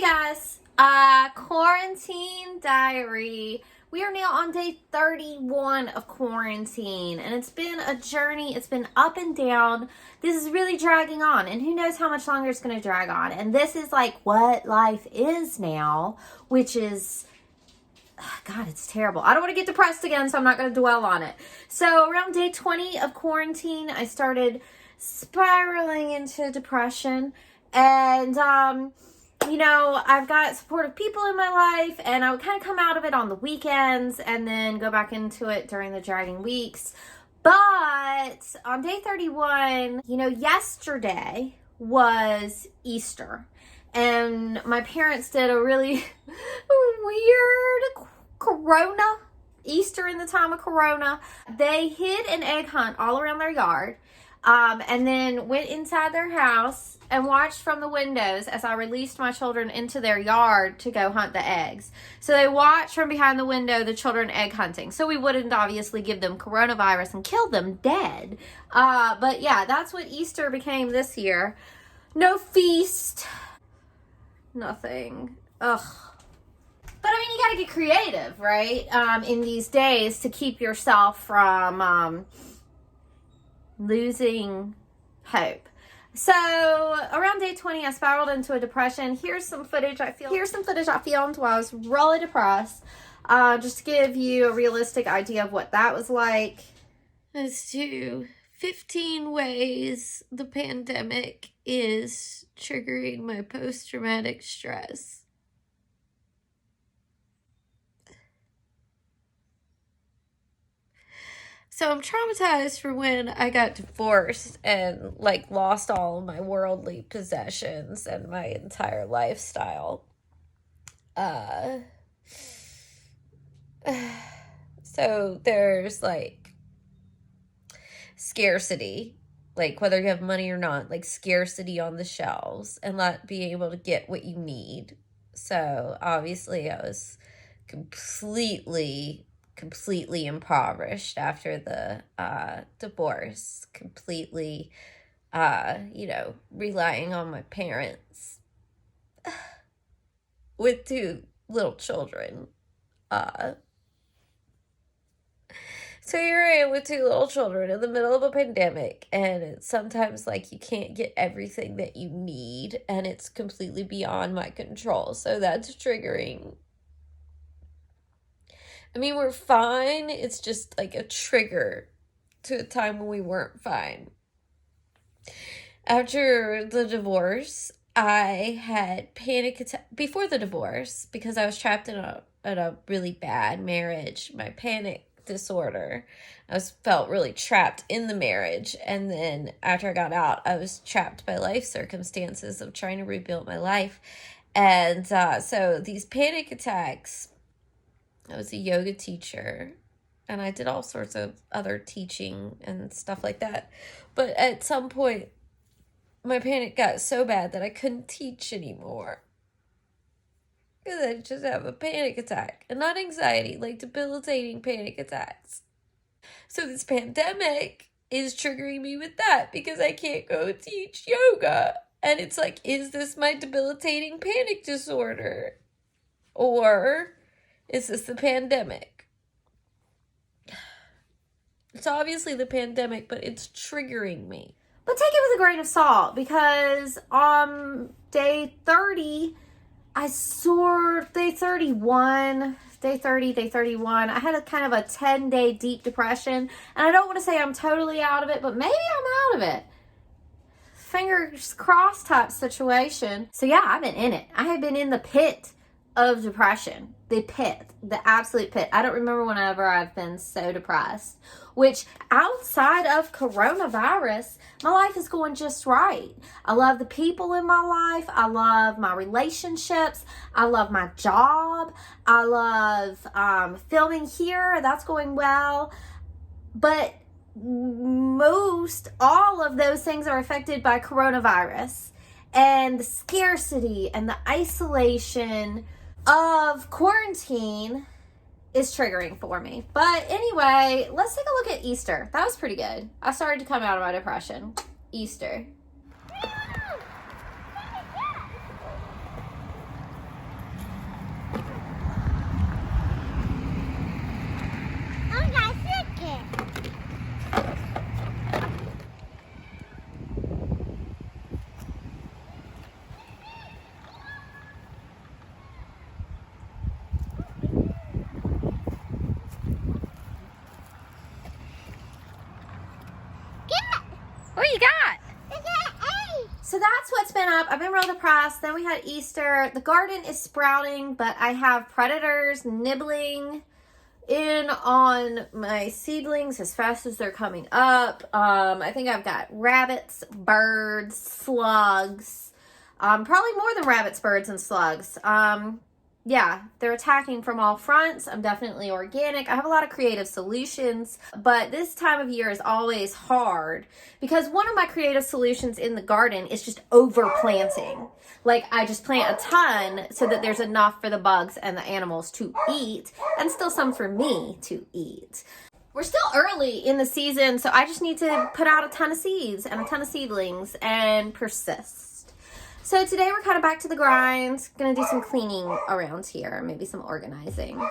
guys, quarantine diary. We are now on day 31 of quarantine, and it's been a journey. It's been up and down. This is really dragging on, and who knows how much longer it's going to drag on. And this is like what life is now, which is, God, it's terrible. I don't want to get depressed again, so I'm not going to dwell on it. So around day 20 of quarantine, I started spiraling into depression, and you know, I've got supportive people in my life, and I would kind of come out of it on the weekends and then go back into it during the dragging weeks. But on day 31, you know, yesterday was Easter, and my parents did a really weird Corona Easter in the time of Corona. They hid an egg hunt all around their yard, and then went inside their house and watched from the windows as I released my children into their yard to go hunt the eggs. So they watched from behind the window the children egg hunting. So we wouldn't obviously give them coronavirus and kill them dead. But yeah, that's what Easter became this year. No feast. Nothing. Ugh. But I mean, you gotta get creative, right? In these days to keep yourself from losing hope. So around day 20, I spiraled into a depression. Here's some footage I filmed while I was really depressed, just to give you a realistic idea of what that was like. As to 15 ways the pandemic is triggering my post-traumatic stress. So I'm traumatized for when I got divorced and like lost all of my worldly possessions and my entire lifestyle. So there's like scarcity, like whether you have money or not, like scarcity on the shelves and not being able to get what you need. So obviously I was completely impoverished after the divorce, completely relying on my parents with two little children. So here I am with two little children in the middle of a pandemic, and it's sometimes like you can't get everything that you need, and it's completely beyond my control. So that's triggering. I mean, we're fine. It's just like a trigger to a time when we weren't fine. After the divorce, I had panic attack before the divorce because I was trapped in a really bad marriage. My panic disorder. I felt really trapped in the marriage, and then after I got out, I was trapped by life circumstances of trying to rebuild my life. And so these panic attacks, I was a yoga teacher, and I did all sorts of other teaching and stuff like that. But at some point, my panic got so bad that I couldn't teach anymore. Because I just have a panic attack. And not anxiety, like debilitating panic attacks. So this pandemic is triggering me with that because I can't go teach yoga. And it's like, is this my debilitating panic disorder? Or is this the pandemic? It's obviously the pandemic, but it's triggering me. But take it with a grain of salt, because on day 30, I soared. Day 31, day 30, day 31, I had a kind of a 10-day deep depression. And I don't want to say I'm totally out of it, but maybe I'm out of it. Fingers crossed type situation. So yeah, I've been in it. I have been in the pit of depression. The pit. The absolute pit. I don't remember whenever I've been so depressed. Which, outside of coronavirus, my life is going just right. I love the people in my life. I love my relationships. I love my job. I love filming here. That's going well. But most all of those things are affected by coronavirus. And the scarcity and the isolation of quarantine is triggering for me. But anyway, let's take a look at Easter. That was pretty good. I started to come out of my depression. Easter. So that's what's been up. I've been real depressed. Then we had Easter. The garden is sprouting, but I have predators nibbling in on my seedlings as fast as they're coming up. I think I've got rabbits, birds, slugs, probably more than rabbits, birds, and slugs. Yeah, they're attacking from all fronts. I'm definitely organic. I have a lot of creative solutions, but this time of year is always hard because one of my creative solutions in the garden is just overplanting. Like, I just plant a ton so that there's enough for the bugs and the animals to eat and still some for me to eat. We're still early in the season, so I just need to put out a ton of seeds and a ton of seedlings and persist. So today we're kind of back to the grind. Gonna do some cleaning around here, maybe some organizing.